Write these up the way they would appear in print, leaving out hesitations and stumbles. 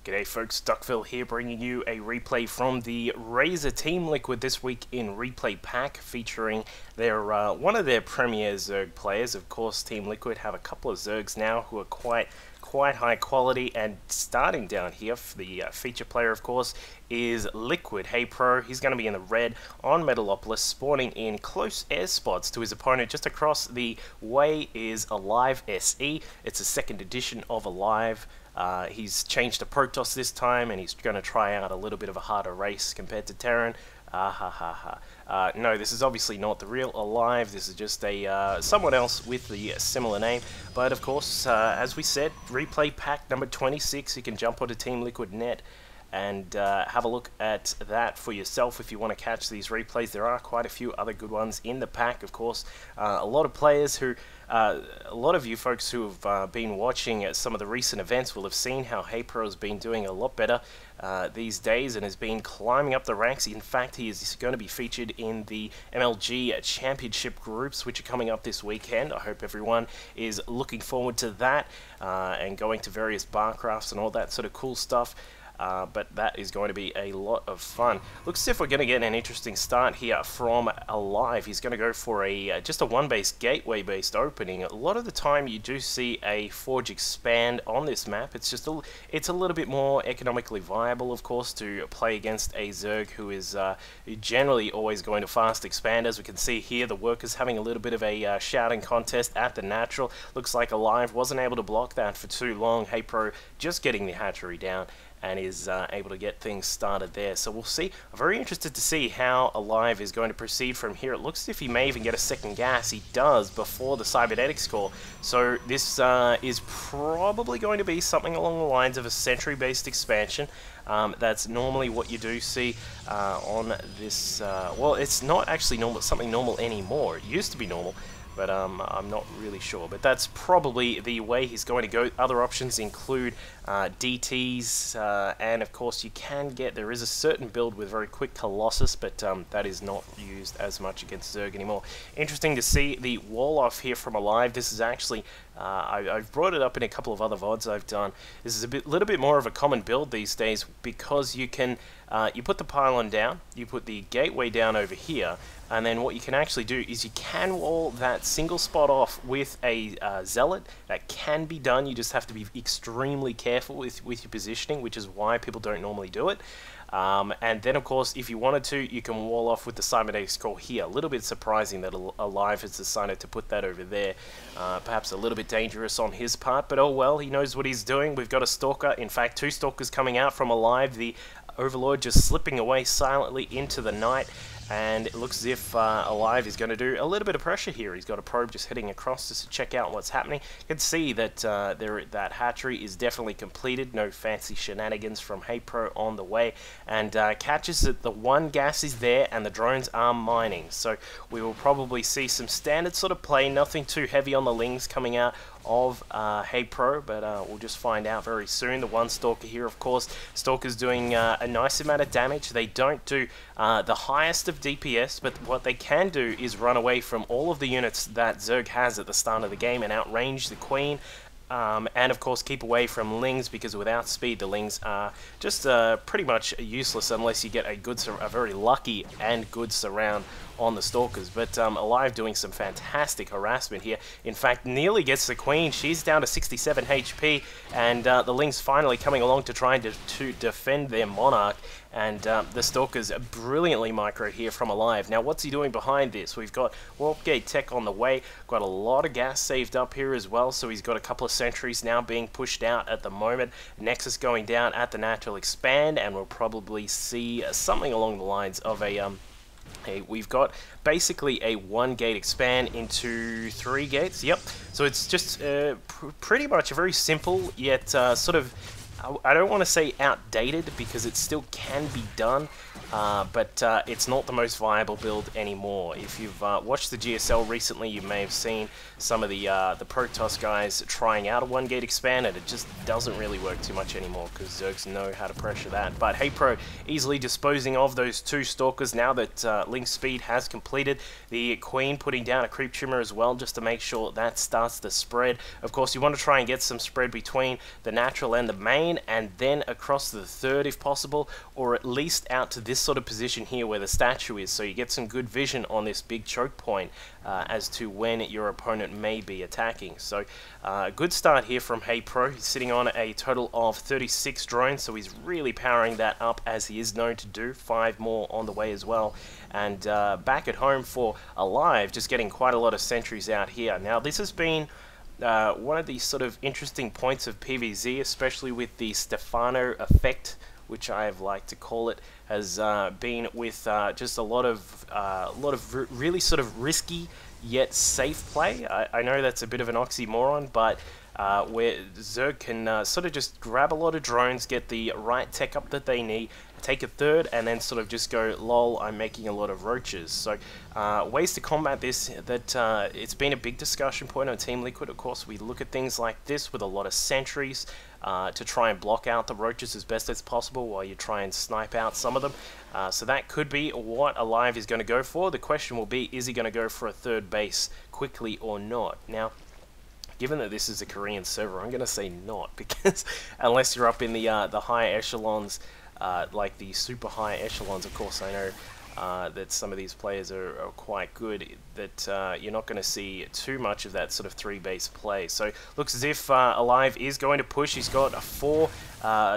G'day folks, Duckville here bringing you a replay from the Razor Team Liquid this week in Replay Pack featuring their one of their premier Zerg players. Of course, Team Liquid have a couple of Zergs now who are quite high quality, and starting down here, the feature player of course is LiquidHaypro. He's going to be in the red on Metalopolis, spawning in close air spots to his opponent. Just across the way is aliveSE. It's a second edition of Alive. He's changed to Protoss this time, and he's going to try out a little bit of a harder race compared to Terran. No, this is obviously not the real Alive. This is just a someone else with the similar name. But of course, as we said, replay pack number 26. You can jump onto Team Liquid Net and have a look at that for yourself if you want to catch these replays. There are quite a few other good ones in the pack, of course. A lot of players who, a lot of you folks who have been watching some of the recent events will have seen how Haypro has been doing a lot better these days and has been climbing up the ranks. In fact, he is going to be featured in the MLG Championship groups, which are coming up this weekend. I hope everyone is looking forward to that and going to various bar crafts and all that sort of cool stuff. But that is going to be a lot of fun. Looks as if we're going to get an interesting start here from Alive. He's going to go for a just a one-base gateway-based opening. A lot of the time you do see a Forge expand on this map. It's just it's a little bit more economically viable, of course, to play against a Zerg who is generally always going to fast expand. As we can see here, the workers having a little bit of a shouting contest at the natural. Looks like Alive wasn't able to block that for too long. Haypro just getting the hatchery down and is able to get things started there. So we'll see. I'm very interested to see how Alive is going to proceed from here. It looks as if he may even get a second gas. He does before the cybernetics core. So this is probably going to be something along the lines of a sentry-based expansion. That's normally what you do see on this. Well, it's not actually something normal anymore. It used to be normal, but I'm not really sure. But that's probably the way he's going to go. Other options include DTs, and of course you can get, there is a certain build with very quick Colossus, but that is not used as much against Zerg anymore. Interesting to see the wall off here from Alive. This is actually, I've brought it up in a couple of other VODs I've done. This is a little bit more of a common build these days, because you can, you put the pylon down, you put the gateway down over here, and then what you can actually do is you can wall that single spot off with a zealot. That can be done. You just have to be extremely careful with your positioning, which is why people don't normally do it. And then, of course, if you wanted to, you can wall off with the cybernetics core here. A little bit surprising that Alive has decided to put that over there. Perhaps a little bit dangerous on his part, but oh well, he knows what he's doing. We've got a Stalker, in fact, two Stalkers coming out from Alive. The Overlord just slipping away silently into the night. And it looks as if Alive is going to do a little bit of pressure here. He's got a probe just heading across just to check out what's happening. You can see that that hatchery is definitely completed. No fancy shenanigans from Haypro on the way. And catches that the one gas is there and the drones are mining. So we will probably see some standard sort of play. Nothing too heavy on the lings coming out of Haypro, but we'll just find out very soon. The one Stalker here, of course, Stalker's doing a nice amount of damage. They don't do the highest of DPS, but what they can do is run away from all of the units that Zerg has at the start of the game and outrange the Queen. And of course keep away from lings, because without speed the lings are just pretty much useless unless you get a very lucky and good surround on the Stalkers. But Alive doing some fantastic harassment here. In fact, nearly gets the Queen. She's down to 67 HP, and the lings finally coming along to try to defend their Monarch. And the Stalker's brilliantly micro here from Alive. Now, what's he doing behind this? We've got Warp Gate Tech on the way. Got a lot of gas saved up here as well, so he's got a couple of sentries now being pushed out at the moment. Nexus going down at the natural expand, and we'll probably see something along the lines of we've got basically a 1-gate expand into 3 gates. Yep. So it's just pretty much a very simple yet sort of, I don't want to say outdated, because it still can be done, but it's not the most viable build anymore. If you've watched the GSL recently, you may have seen some of the Protoss guys trying out a 1-gate expand, and it just doesn't really work too much anymore, because Zergs know how to pressure that. But Haypro easily disposing of those two Stalkers now that Link Speed has completed. The Queen putting down a creep trimmer as well, just to make sure that starts the spread. Of course, you want to try and get some spread between the natural and the main. lane and then across to the third if possible, or at least out to this sort of position here where the statue is, so you get some good vision on this big choke point as to when your opponent may be attacking. So good start here from HayPro. He's sitting on a total of 36 drones, so he's really powering that up as he is known to do. 5 more on the way as well. And back at home for Alive, just getting quite a lot of sentries out here. Now this has been one of the sort of interesting points of PvZ, especially with the Stefano effect, which I've liked to call it, has been with just a lot of really sort of risky yet safe play. I know that's a bit of an oxymoron, but where Zerg can sort of just grab a lot of drones, get the right tech up that they need, take a third, and then sort of just go, lol, I'm making a lot of roaches. So ways to combat this, that it's been a big discussion point on Team Liquid. Of course, we look at things like this with a lot of sentries to try and block out the roaches as best as possible while you try and snipe out some of them. So that could be what Alive is going to go for. The question will be, is he going to go for a third base quickly or not? Now, given that this is a Korean server, I'm going to say not, because unless you're up in the higher echelons, like the super high echelons, of course I know that some of these players are quite good, that you're not going to see too much of that sort of 3-base play. So looks as if Alive is going to push. He's got 4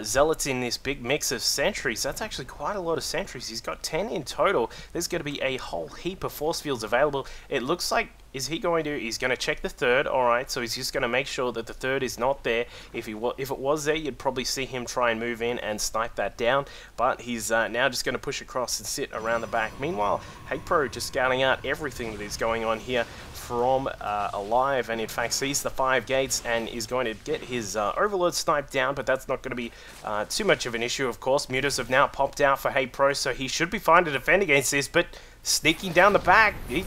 zealots in this big mix of sentries. That's actually quite a lot of sentries. He's got 10 in total. There's going to be a whole heap of force fields available. It looks like, he's going to check the third. Alright, so he's just going to make sure that the third is not there. If it was there, you'd probably see him try and move in and snipe that down, but he's now just going to push across and sit around the back. Meanwhile, HayPro just scouting out everything that is going on here from Alive, and in fact sees the 5 gates and is going to get his Overlord sniped down, but that's not going to be too much of an issue, of course. Mutas have now popped out for HayPro, so he should be fine to defend against this, but sneaking down the back, he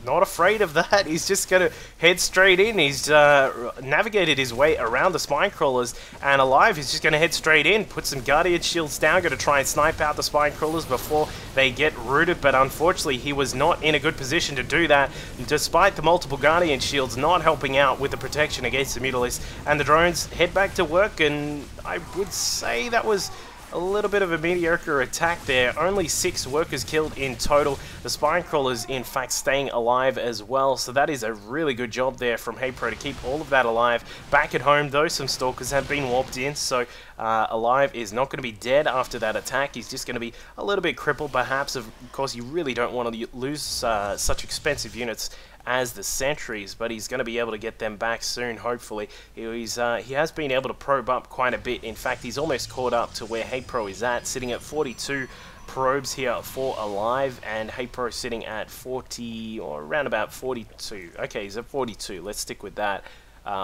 not afraid of that. He's just going to head straight in. He's navigated his way around the spine crawlers, and Alive, he's just going to head straight in, put some Guardian shields down, going to try and snipe out the spine crawlers before they get rooted, but unfortunately he was not in a good position to do that, despite the multiple Guardian shields not helping out with the protection against the Mutalisks. And the drones head back to work, and I would say that was a little bit of a mediocre attack there. Only 6 workers killed in total. The spine crawlers, in fact, staying alive as well. So that is a really good job there from HayPro to keep all of that alive. Back at home, though, some stalkers have been warped in. So Alive is not going to be dead after that attack. He's just going to be a little bit crippled, perhaps. Of course, you really don't want to lose such expensive units as the sentries, but he's going to be able to get them back soon, hopefully. He has been able to probe up quite a bit. In fact, he's almost caught up to where HayPro is at, sitting at 42 probes here for Alive, and HayPro sitting at 40, or around about 42. Okay, he's at 42. Let's stick with that.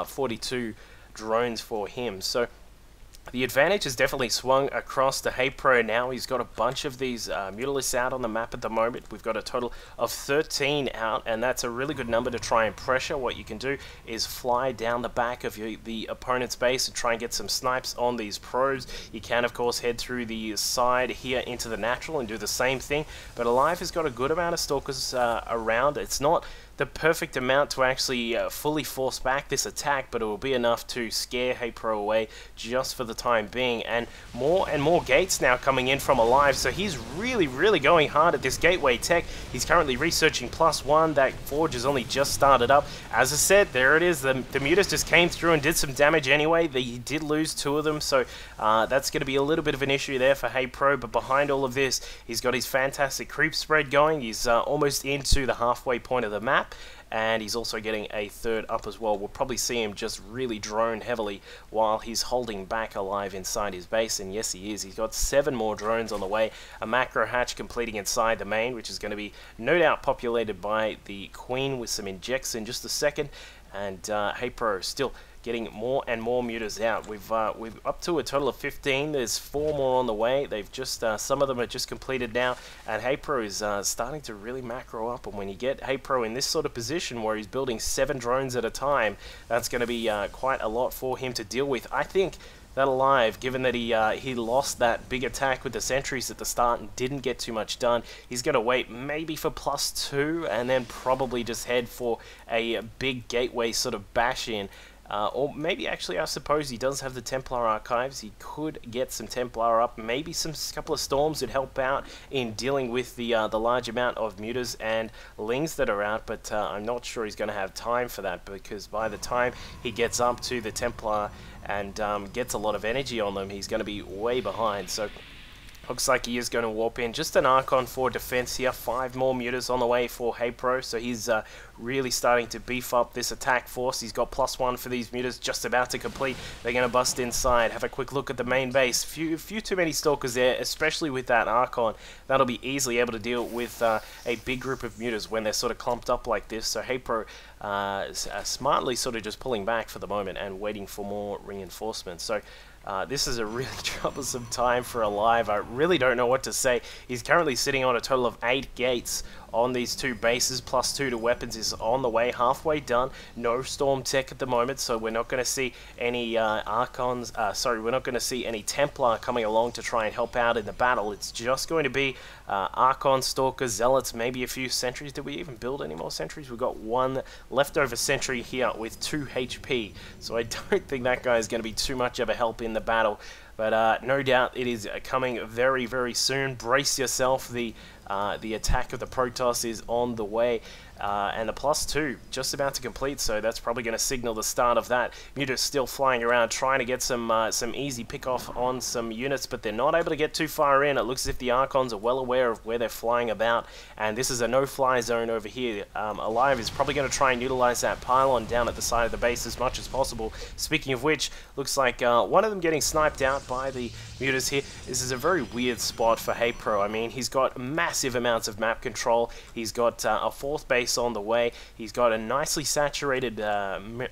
42 drones for him. So the advantage has definitely swung across to HayPro now. He's got a bunch of these Mutalisks out on the map at the moment. We've got a total of 13 out, and that's a really good number to try and pressure. What you can do is fly down the back of the opponent's base and try and get some snipes on these probes. You can, of course, head through the side here into the natural and do the same thing, but Alive has got a good amount of stalkers around. It's not the perfect amount to actually fully force back this attack, but it will be enough to scare HayPro away just for the time being. And more gates now coming in from Alive, so he's really going hard at this gateway tech. He's currently researching +1. That forge has only just started up. As I said, there it is. The Mutas just came through and did some damage anyway. He did lose 2 of them, so that's going to be a little bit of an issue there for HayPro. But behind all of this, he's got his fantastic creep spread going. He's almost into the halfway point of the map, and he's also getting a third up as well. We'll probably see him just really drone heavily while he's holding back Alive inside his base, and yes, he is. He's got 7 more drones on the way. A macro hatch completing inside the main, which is going to be no doubt populated by the Queen with some injects in just a second. And HayPro still getting more and more mutas out. We've up to a total of 15. There's 4 more on the way. They've just some of them are just completed now, and HayPro is starting to really macro up. And when you get HayPro in this sort of position where he's building 7 drones at a time, that's going to be quite a lot for him to deal with. I think that Alive, given that he lost that big attack with the sentries at the start and didn't get too much done, he's going to wait maybe for +2 and then probably just head for a big gateway sort of bash in. or maybe actually I suppose he does have the Templar Archives. He could get some Templar up. Maybe some couple of Storms would help out in dealing with the large amount of Mutas and Lings that are out, but I'm not sure he's going to have time for that, because by the time he gets up to the Templar and gets a lot of energy on them, he's going to be way behind. So looks like he is going to warp in. Just an Archon for defense here. 5 more Mutas on the way for HayPro, so he's really starting to beef up this attack force. He's got +1 for these Mutas, just about to complete. They're going to bust inside. Have a quick look at the main base. Few too many Stalkers there, especially with that Archon. That'll be easily able to deal with a big group of Mutas when they're sort of clumped up like this. So HayPro smartly sort of just pulling back for the moment and waiting for more reinforcements. So this is a really troublesome time for Alive. I really don't know what to say. He's currently sitting on a total of 8 gates on these 2 bases, +2 to weapons is on the way, halfway done. No Storm Tech at the moment, so we're not going to see any Archons, we're not going to see any Templar coming along to try and help out in the battle. It's just going to be Archon, Stalkers, Zealots, maybe a few sentries. Did we even build any more sentries? We've got 1 leftover sentry here with 2 HP, so I don't think that guy is going to be too much of a help in the battle. But no doubt it is coming very, very soon. Brace yourself. The attack of the Protoss is on the way. And the +2 just about to complete, so that's probably going to signal the start of that. Muta's still flying around trying to get some easy pick-off on some units, but they're not able to get too far in. It looks as if the Archons are well aware of where they're flying about, and this is a no-fly zone over here. Alive is probably going to try and utilize that pylon down at the side of the base as much as possible. Speaking of which, looks like one of them getting sniped out by the Mutas here. This is a very weird spot for HayPro. I mean, he's got massive amounts of map control. He's got a 4th base on the way. He's got a nicely saturated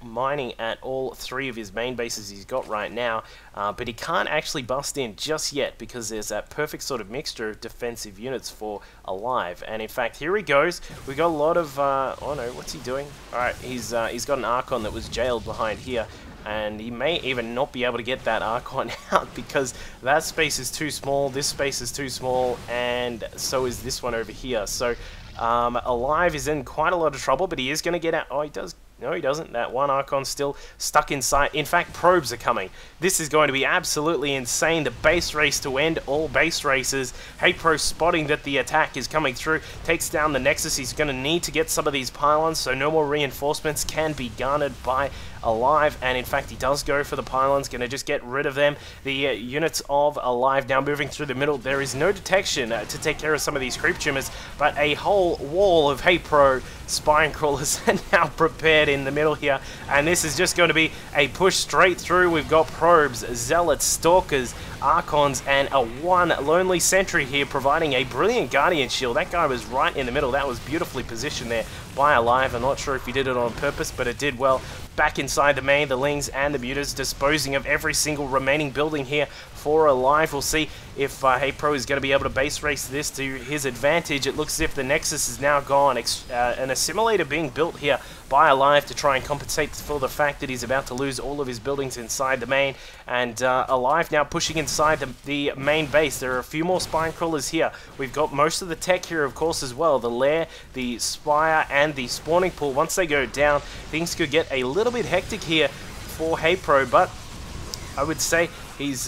mining at all 3 of his main bases he's got right now, but he can't actually bust in just yet because there's that perfect sort of mixture of defensive units for Alive. And in fact, here he goes. We got a lot of oh no, what's he doing? Alright, he's got an Archon that was jailed behind here, and he may even not be able to get that Archon out because that space is too small, this space is too small, and so is this one over here. So Alive is in quite a lot of trouble, but he is going to get out. Oh, he does. No, he doesn't. That one Archon's still stuck inside. In fact, probes are coming. This is going to be absolutely insane. The base race to end all base races. HayPro spotting that the attack is coming through. Takes down the Nexus. He's going to need to get some of these pylons, so no more reinforcements can be garnered by Alive. And in fact, he does go for the pylons. Going to just get rid of them. The units of Alive now moving through the middle. There is no detection to take care of some of these creep tumors, but a whole wall of HayPro spine crawlers are now prepared in the middle here, and this is just going to be a push straight through. We've got probes, zealots, stalkers, Archons, and a 1 lonely sentry here providing a brilliant guardian shield. That guy was right in the middle. That was beautifully positioned there by Alive. I'm not sure if he did it on purpose, but it did well. Back inside the main, the Lings and the Mutas disposing of every single remaining building here for Alive. We'll see if HayPro is going to be able to base race this to his advantage. It looks as if the Nexus is now gone. An assimilator being built here by Alive to try and compensate for the fact that he's about to lose all of his buildings inside the main. And Alive now pushing inside the main base. There are a few more spine crawlers here. We've got most of the tech here, of course, as well. The lair, the spire, and the spawning pool. Once they go down, things could get a little bit hectic here for HayPro, but I would say he's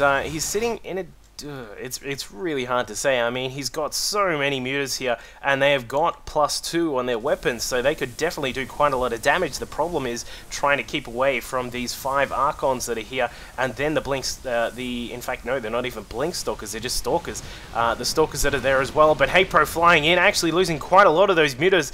sitting in a... It's really hard to say. I mean, he's got so many Mutas here, and they have got +2 on their weapons, so they could definitely do quite a lot of damage. The problem is trying to keep away from these 5 Archons that are here, and then the Blinks, in fact, no, they're not even Blink Stalkers, they're just Stalkers. The Stalkers that are there as well, but HayPro flying in, actually losing quite a lot of those Mutas.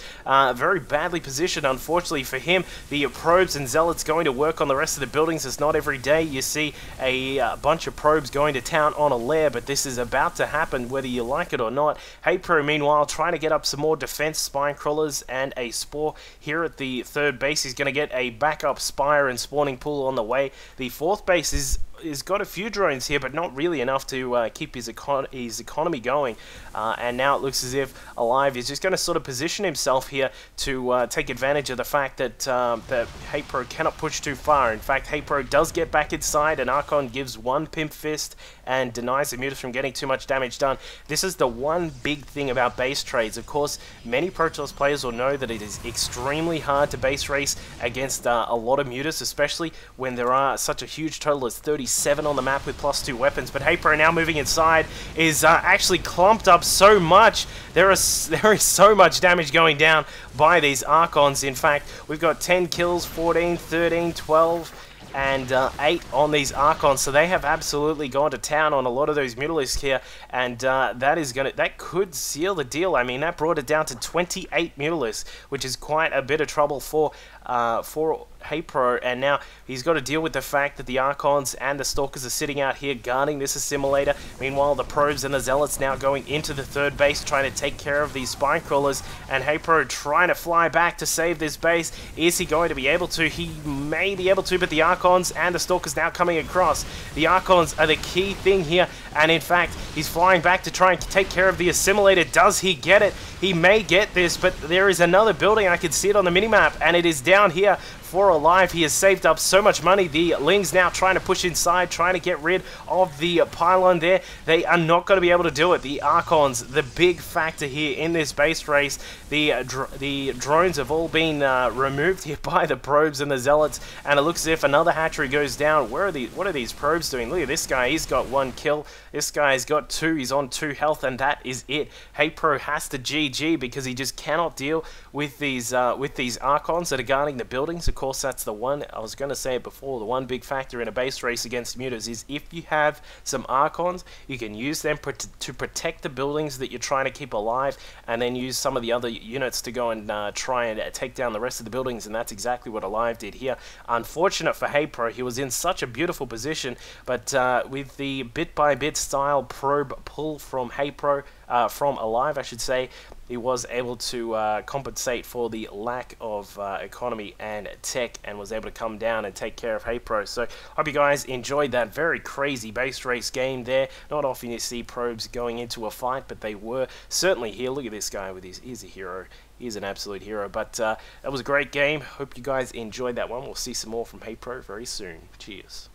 Very badly positioned, unfortunately for him. The probes and zealots going to work on the rest of the buildings. It's not every day you see a bunch of probes going to town on a lair, but this is about to happen whether you like it or not. HayPro, meanwhile, trying to get up some more defense spine crawlers and a spore here at the 3rd base. He's going to get a backup spire and spawning pool on the way. The 4th base is he's got a few drones here, but not really enough to keep his economy going. And now it looks as if Alive is just going to sort of position himself here to take advantage of the fact that that HayPro cannot push too far. In fact, HayPro does get back inside, and Archon gives one Pimp Fist and denies the Mutas from getting too much damage done. This is the one big thing about base trades. Of course, many Pro Tours players will know that it is extremely hard to base race against a lot of Mutas, especially when there are such a huge total as 37 on the map with +2 weapons. But HayPro now moving inside is actually clumped up so much. There is so much damage going down by these Archons. In fact, we've got 10 kills, 14, 13, 12... and 8 on these Archons, so they have absolutely gone to town on a lot of those Mutalisks here, and that could seal the deal. I mean, that brought it down to 28 Mutalisks, which is quite a bit of trouble for HayPro, and now he's got to deal with the fact that the Archons and the Stalkers are sitting out here guarding this assimilator. Meanwhile, the Probes and the Zealots now going into the third base, trying to take care of these Spine Crawlers, and HayPro trying to fly back to save this base. Is he going to be able to? He may be able to, but the Archons and the Stalkers now coming across. The Archons are the key thing here, and in fact, he's flying back to try and take care of the assimilator. Does he get it? He may get this, but there is another building. I can see it on the minimap, and it is down here for Alive. He has saved up so much money. The Lings now trying to push inside, trying to get rid of the pylon there. They are not going to be able to do it. The Archons, the big factor here in this base race. The drones have all been removed here by the Probes and the Zealots, and it looks as if another hatchery goes down. What are these Probes doing? Look at this guy. He's got 1 kill. This guy's got 2. He's on 2 health, and that is it. HayPro has to GG because he just cannot deal with these Archons that are guarding the buildings. Of course, that's the one, I was going to say it before, the one big factor in a base race against Mutas is if you have some Archons, you can use them to protect the buildings that you're trying to keep alive, and then use some of the other units to go and try and take down the rest of the buildings, and that's exactly what Alive did here. Unfortunate for HayPro, he was in such a beautiful position, but with the bit-by-bit style probe pull from HayPro, from Alive, I should say, he was able to compensate for the lack of economy and tech, and was able to come down and take care of HayPro. So, hope you guys enjoyed that very crazy base race game there. Not often you see Probes going into a fight, but they were certainly here. Look at this guy with he's a hero. He's an absolute hero. But that was a great game. Hope you guys enjoyed that one. We'll see some more from HayPro very soon. Cheers.